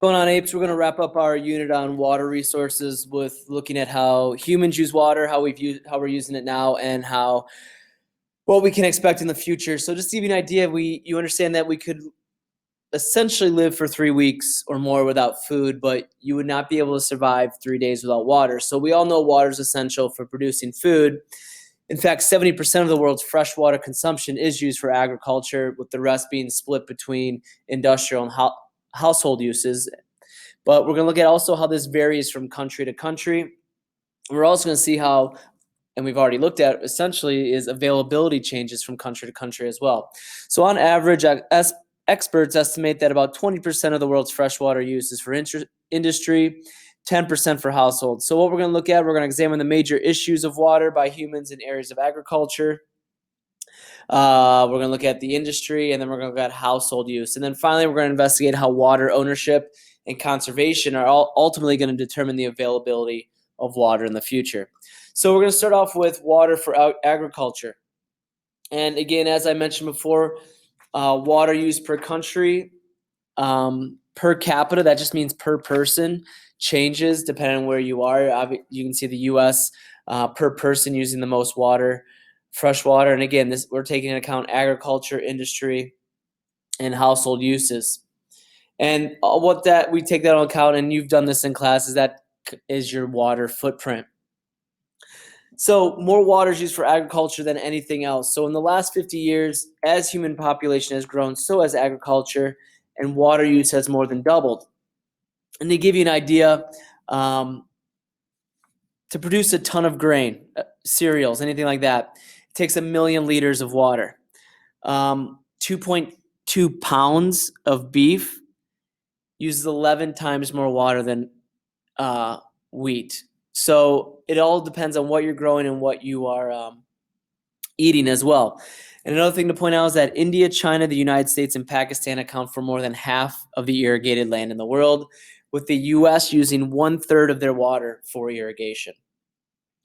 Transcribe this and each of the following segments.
Going on, Apes, we're going to wrap up our unit on water resources with looking at how humans use water, how we're using it now, and what we can expect in the future. So just to give you an idea, you understand that we could essentially live for 3 weeks or more without food, but you would not be able to survive 3 days without water. So we all know water is essential for producing food. In fact, 70% of the world's freshwater consumption is used for agriculture, with the rest being split between industrial and household uses. But we're going to look at also how this varies from country to country. We're also going to see how, and we've already looked at essentially, is availability changes from country to country as well. So on average, experts estimate that about 20% of the world's freshwater use is for industry, 10% for households. So what we're going to look at, we're going to examine the major issues of water by humans in areas of agriculture. We're going to look at the industry, and then we're going to look at household use. And then finally, we're going to investigate how water ownership and conservation are ultimately going to determine the availability of water in the future. So we're going to start off with water for agriculture. And again, as I mentioned before, water use per country, per capita, that just means per person, changes depending on where you are. You can see the U.S. Per person using the most water, fresh water. And again, we're taking into account agriculture, industry, and household uses. And we take that into account, and you've done this in classes, that is your water footprint. So more water is used for agriculture than anything else. So in the last 50 years, as human population has grown, so has agriculture, and water use has more than doubled. And to give you an idea, to produce a ton of grain, cereals, anything like that, it takes 1 million liters of water. 2.2 pounds of beef uses 11 times more water than wheat. So it all depends on what you're growing and what you are eating as well. And another thing to point out is that India, China, the United States, and Pakistan account for more than half of the irrigated land in the world, with the U.S. using 1/3 of their water for irrigation.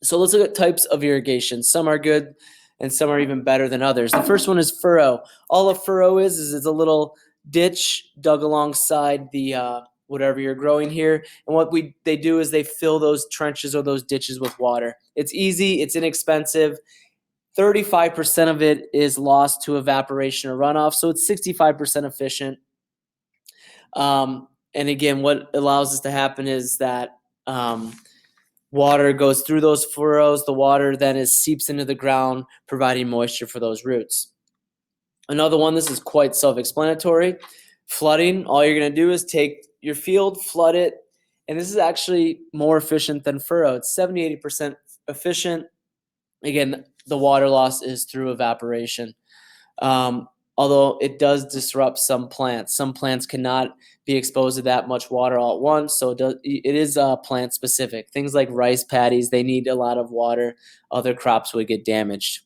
So let's look at types of irrigation. Some are good and some are even better than others. The first one is furrow. All a furrow is it's a little ditch dug alongside the whatever you're growing here. And what they do is they fill those trenches or those ditches with water. It's easy, it's inexpensive. 35% of it is lost to evaporation or runoff, so it's 65% efficient. And again, what allows this to happen is that water goes through those furrows. The water then seeps into the ground, providing moisture for those roots. Another one, this is quite self-explanatory. Flooding, all you're going to do is take your field, flood it, and this is actually more efficient than furrow. It's 70-80% efficient. Again, the water loss is through evaporation. Although it does disrupt some plants. Some plants cannot be exposed to that much water all at once, so it is plant specific. Things like rice paddies, they need a lot of water. Other crops would get damaged.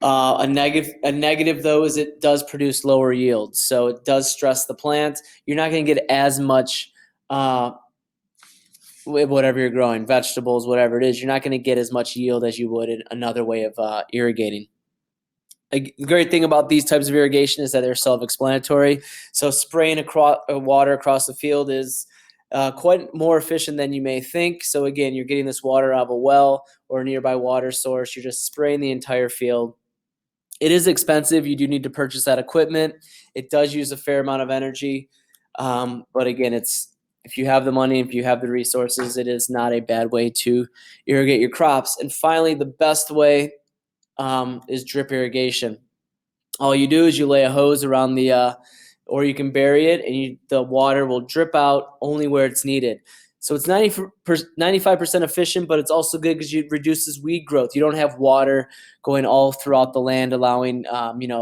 A negative though is it does produce lower yields, so it does stress the plant. You're not going to get as much whatever you're growing, vegetables, whatever it is. You're not going to get as much yield as you would in another way of irrigating. The great thing about these types of irrigation is that they're self-explanatory. So spraying water across the field is quite more efficient than you may think. So again, you're getting this water out of a well or a nearby water source. You're just spraying the entire field. It is expensive. You do need to purchase that equipment. It does use a fair amount of energy. But again, if you have the money, if you have the resources, it is not a bad way to irrigate your crops. And finally, the best way is drip irrigation. All you do is you lay a hose around or you can bury it, and the water will drip out only where it's needed. So it's 95% efficient, but it's also good because it reduces weed growth. You don't have water going all throughout the land, allowing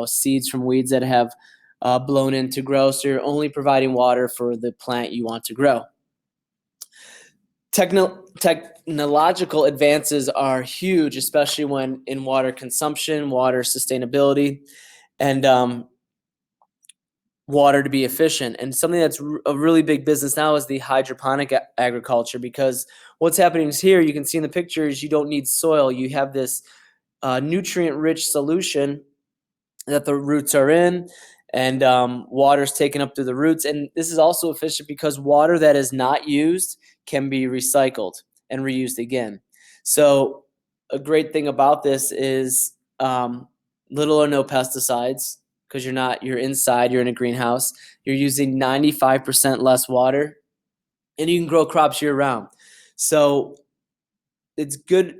seeds from weeds that have blown in to grow. So you're only providing water for the plant you want to grow. Technological advances are huge, especially when in water consumption, water sustainability, and water to be efficient. And something that's a really big business now is the hydroponic agriculture, because what's happening is here, you can see in the pictures, you don't need soil. You have this nutrient-rich solution that the roots are in, and water is taken up through the roots. And this is also efficient because water that is not used can be recycled and reused again. So a great thing about this is little or no pesticides, because you're inside, you're in a greenhouse. You're using 95% less water, and you can grow crops year round. So it's good,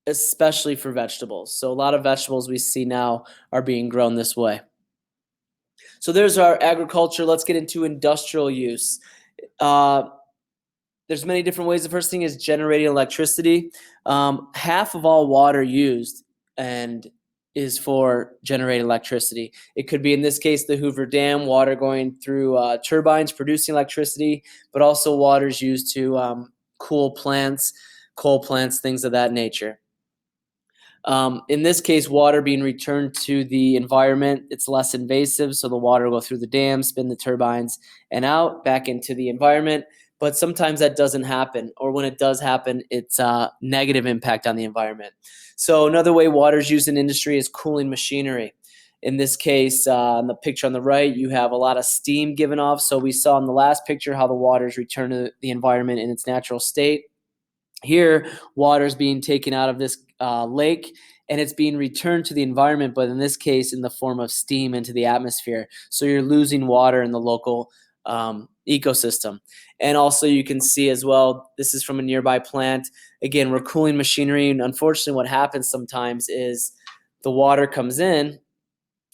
especially for vegetables. So a lot of vegetables we see now are being grown this way. So there's our agriculture. Let's get into industrial use. There's many different ways. The first thing is generating electricity. Half of all water used and is for generating electricity. It could be, in this case, the Hoover Dam, water going through turbines producing electricity, but also water is used to cool plants, coal plants, things of that nature. In this case, water being returned to the environment, it's less invasive, so the water will go through the dam, spin the turbines, and out back into the environment. But sometimes that doesn't happen, or when it does happen, it's a negative impact on the environment. So another way water is used in industry is cooling machinery. In this case, in the picture on the right, you have a lot of steam given off. So we saw in the last picture how the water is returned to the environment in its natural state. Here, water is being taken out of this lake, and it's being returned to the environment, but in this case, in the form of steam into the atmosphere. So you're losing water in the local ecosystem. And also you can see as well, this is from a nearby plant. Again, we're cooling machinery, and unfortunately what happens sometimes is the water comes in,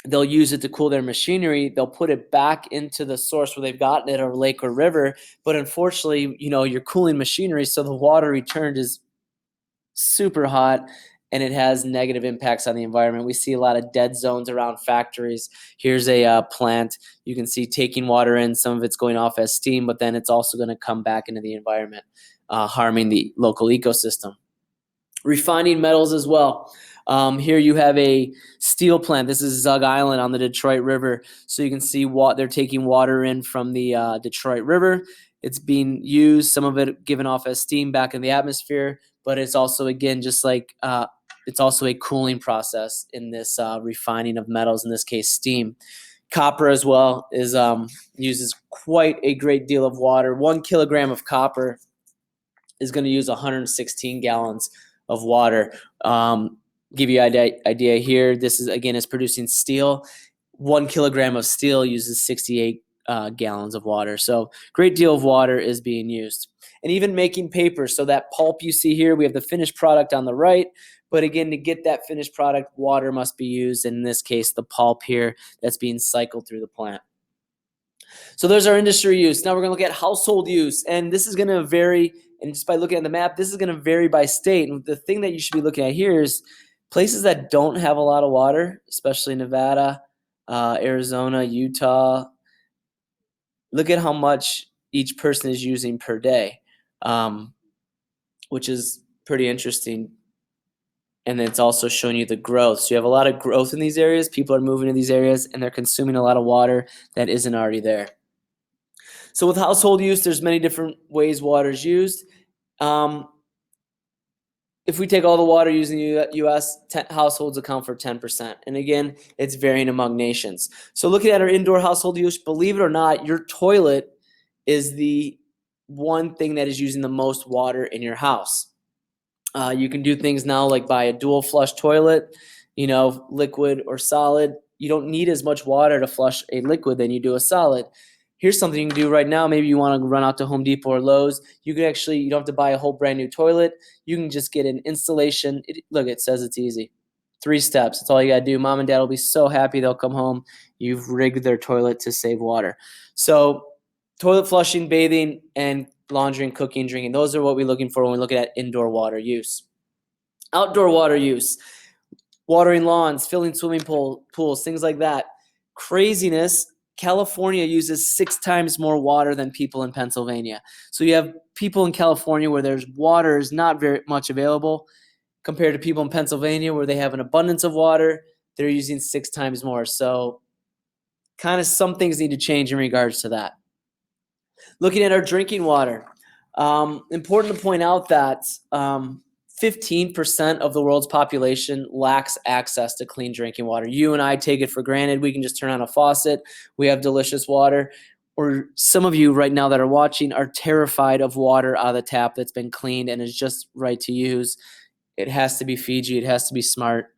they'll use it to cool their machinery, they'll put it back into the source where they've gotten it, or lake or river, but unfortunately, you're cooling machinery, so the water returned is super hot, and it has negative impacts on the environment. We see a lot of dead zones around factories. Here's a plant. You can see taking water in. Some of it's going off as steam, but then it's also going to come back into the environment, harming the local ecosystem. Refining metals as well. Here you have a steel plant. This is Zug Island on the Detroit River. So you can see they're taking water in from the Detroit River. It's being used, some of it given off as steam back in the atmosphere, but it's also, again, just like it's also a cooling process in this refining of metals, in this case steam. Copper as well is uses quite a great deal of water. 1 kilogram of copper is going to use 116 gallons of water. Give you an idea here. This is producing steel. 1 kilogram of steel uses 68 gallons of water. So great deal of water is being used. And even making paper. So that pulp you see here, we have the finished product on the right. But again, to get that finished product, water must be used. In this case, the pulp here that's being cycled through the plant. So there's our industry use. Now we're going to look at household use. And this is going to vary. And just by looking at the map, this is going to vary by state. And the thing that you should be looking at here is places that don't have a lot of water, especially Nevada, Arizona, Utah. Look at how much each person is using per day, which is pretty interesting. And then it's also showing you the growth. So you have a lot of growth in these areas. People are moving to these areas, and they're consuming a lot of water that isn't already there. So with household use, there's many different ways water is used. If we take all the water used in the U.S., households account for 10%. And again, it's varying among nations. So looking at our indoor household use, believe it or not, your toilet is the one thing that is using the most water in your house. You can do things now like buy a dual flush toilet, liquid or solid. You don't need as much water to flush a liquid than you do a solid. Here's something you can do right now. Maybe you want to run out to Home Depot or Lowe's. You don't have to buy a whole brand new toilet. You can just get an installation. Look, it says it's easy. 3 steps. That's all you got to do. Mom and dad will be so happy. They'll come home. You've rigged their toilet to save water. So toilet flushing, bathing, and laundry and cooking, drinking. Those are what we're looking for when we're looking at indoor water use. Outdoor water use. Watering lawns, filling swimming pools, things like that. Craziness. California uses 6 times more water than people in Pennsylvania. So you have people in California where there's water is not very much available compared to people in Pennsylvania where they have an abundance of water. They're using 6 times more. So kind of some things need to change in regards to that. Looking at our drinking water, important to point out that 15% of the world's population lacks access to clean drinking water. You and I take it for granted. We can just turn on a faucet. We have delicious water. Or some of you right now that are watching are terrified of water out of the tap that's been cleaned and is just right to use. It has to be Fiji. It has to be smart,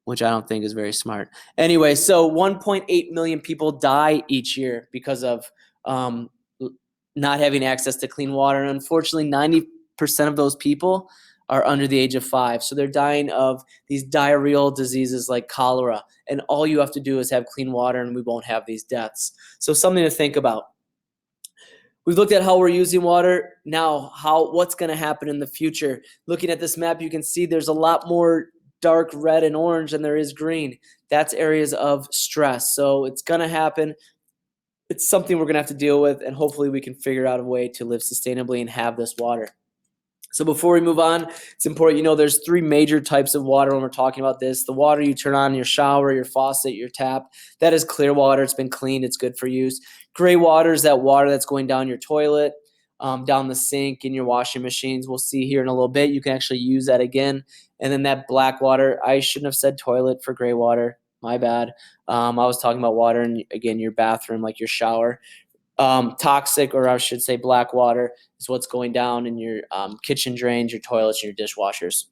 which I don't think is very smart. Anyway, so 1.8 million people die each year because of not having access to clean water. And unfortunately, 90% of those people are under the age of 5. So they're dying of these diarrheal diseases like cholera. And all you have to do is have clean water and we won't have these deaths. So something to think about. We've looked at how we're using water. Now, what's going to happen in the future? Looking at this map, you can see there's a lot more dark red and orange than there is green. That's areas of stress. So it's going to happen. It's something we're going to have to deal with, and hopefully we can figure out a way to live sustainably and have this water. So before we move on, it's important you know there's 3 major types of water when we're talking about this. The water you turn on in your shower, your faucet, your tap, that is clear water. It's been cleaned. It's good for use. Gray water is that water that's going down your toilet, down the sink, in your washing machines. We'll see here in a little bit. You can actually use that again. And then that black water, I shouldn't have said toilet for gray water. My bad. I was talking about water in, again, your bathroom, like your shower. Toxic, or I should say black water, is what's going down in your kitchen drains, your toilets, and your dishwashers.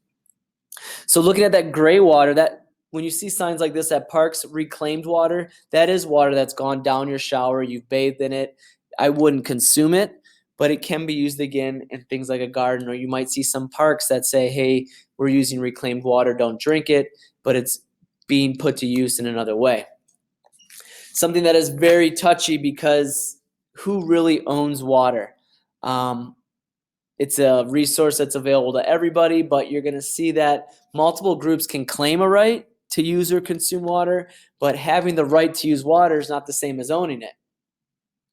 So looking at that gray water, that when you see signs like this at parks, reclaimed water, that is water that's gone down your shower, you've bathed in it. I wouldn't consume it, but it can be used again in things like a garden, or you might see some parks that say, hey, we're using reclaimed water, don't drink it, but it's being put to use in another way. Something that is very touchy because who really owns water? It's a resource that's available to everybody, but you're going to see that multiple groups can claim a right to use or consume water, but having the right to use water is not the same as owning it.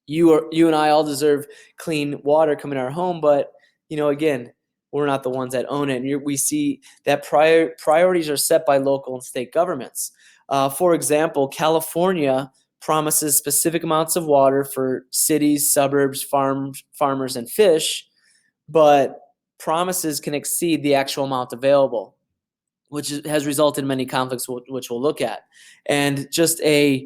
You and I all deserve clean water coming to our home, but again, we're not the ones that own it. And we see that priorities are set by local and state governments. For example, California promises specific amounts of water for cities, suburbs, farmers, and fish, but promises can exceed the actual amount available, which has resulted in many conflicts, which we'll look at. And just a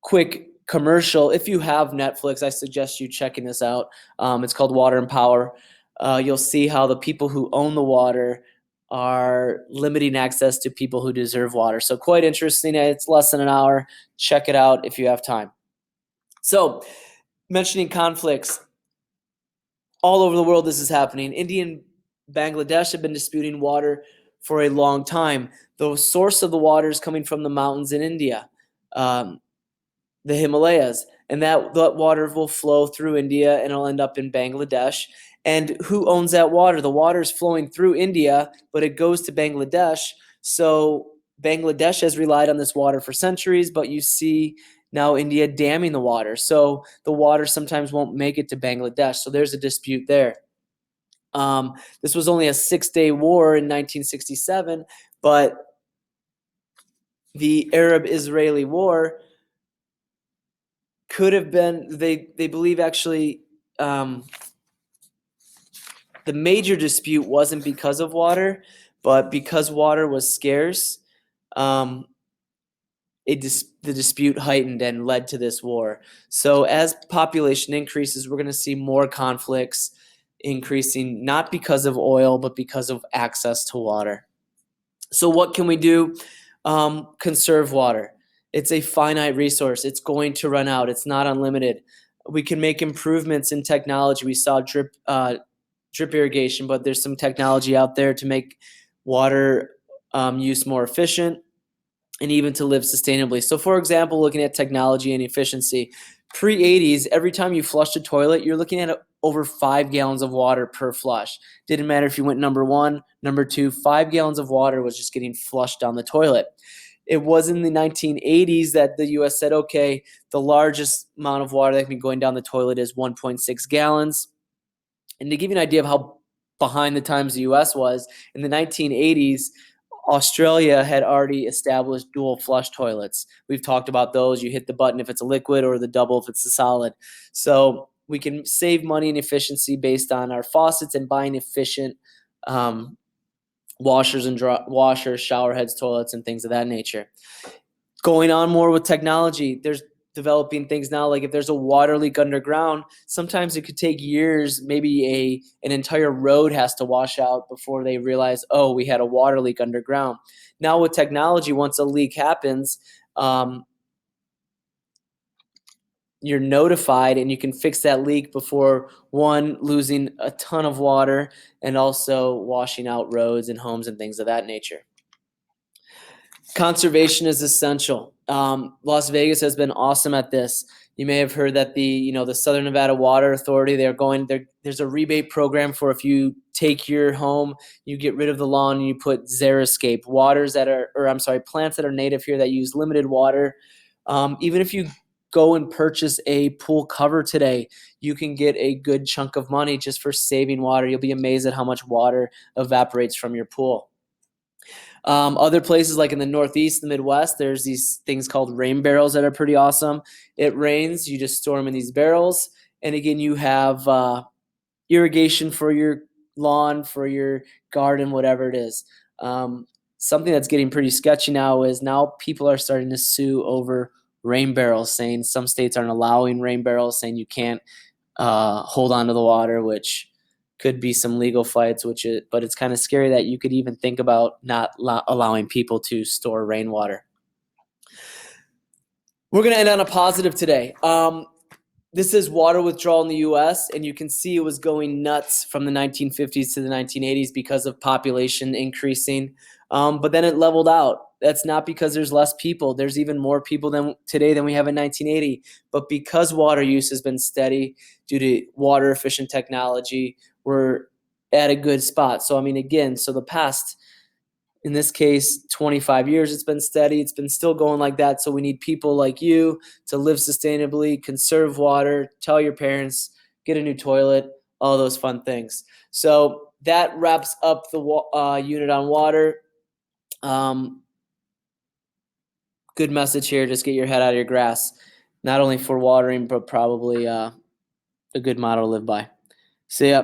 quick commercial, if you have Netflix, I suggest you checking this out. It's called Water and Power. You'll see how the people who own the water are limiting access to people who deserve water. So quite interesting. It's less than an hour. Check it out if you have time. So mentioning conflicts, all over the world this is happening. India and Bangladesh have been disputing water for a long time. The source of the water is coming from the mountains in India, the Himalayas, and that water will flow through India and it'll end up in Bangladesh. And who owns that water? The water is flowing through India, but it goes to Bangladesh. So Bangladesh has relied on this water for centuries, but you see now India damming the water. So the water sometimes won't make it to Bangladesh. So there's a dispute there. This was only a 6-day war in 1967, but the Arab-Israeli war could have been, they believe actually, the major dispute wasn't because of water, but because water was scarce, the dispute heightened and led to this war. So as population increases, we're going to see more conflicts increasing, not because of oil, but because of access to water. So what can we do? Conserve water. It's a finite resource. It's going to run out. It's not unlimited. We can make improvements in technology. We saw drip irrigation, but there's some technology out there to make water use more efficient and even to live sustainably. So for example, looking at technology and efficiency, pre-80s, every time you flushed a toilet, you're looking at over 5 gallons of water per flush. Didn't matter if you went number 1, number 2, 5 gallons of water was just getting flushed down the toilet. It was in the 1980s that the U.S. said, okay, the largest amount of water that can be going down the toilet is 1.6 gallons. And to give you an idea of how behind the times the U.S. was, in the 1980s, Australia had already established dual flush toilets. We've talked about those. You hit the button if it's a liquid or the double if it's a solid. So we can save money and efficiency based on our faucets and buying efficient washers and washers, shower heads, toilets, and things of that nature. Going on more with technology, there's developing things now, like if there's a water leak underground, sometimes it could take years, maybe an entire road has to wash out before they realize, oh, we had a water leak underground. Now with technology, once a leak happens, you're notified and you can fix that leak before, one, losing a ton of water and also washing out roads and homes and things of that nature. Conservation is essential. Las Vegas has been awesome at this. You may have heard that the Southern Nevada Water Authority, there's a rebate program for if you take your home, you get rid of the lawn and you put xeriscape plants that are native here that use limited water. Even if you go and purchase a pool cover today, you can get a good chunk of money just for saving water. You'll be amazed at how much water evaporates from your pool. Other places like in the Northeast, the Midwest, there's these things called rain barrels that are pretty awesome. It rains, you just store them in these barrels. And again, you have irrigation for your lawn, for your garden, whatever it is. Something that's getting pretty sketchy now is now people are starting to sue over rain barrels, saying some states aren't allowing rain barrels, saying you can't hold on to the water, which could be some legal fights, but it's kind of scary that you could even think about not allowing people to store rainwater. We're going to end on a positive today. This is water withdrawal in the U.S., and you can see it was going nuts from the 1950s to the 1980s because of population increasing, but then it leveled out. That's not because there's less people. There's even more people today than we have in 1980, but because water use has been steady due to water efficient technology, we're at a good spot. So, the past, in this case, 25 years, it's been steady. It's been still going like that. So we need people like you to live sustainably, conserve water, tell your parents, get a new toilet, all those fun things. So that wraps up the unit on water. Good message here. Just get your head out of your grass. Not only for watering, but probably a good motto to live by. See ya.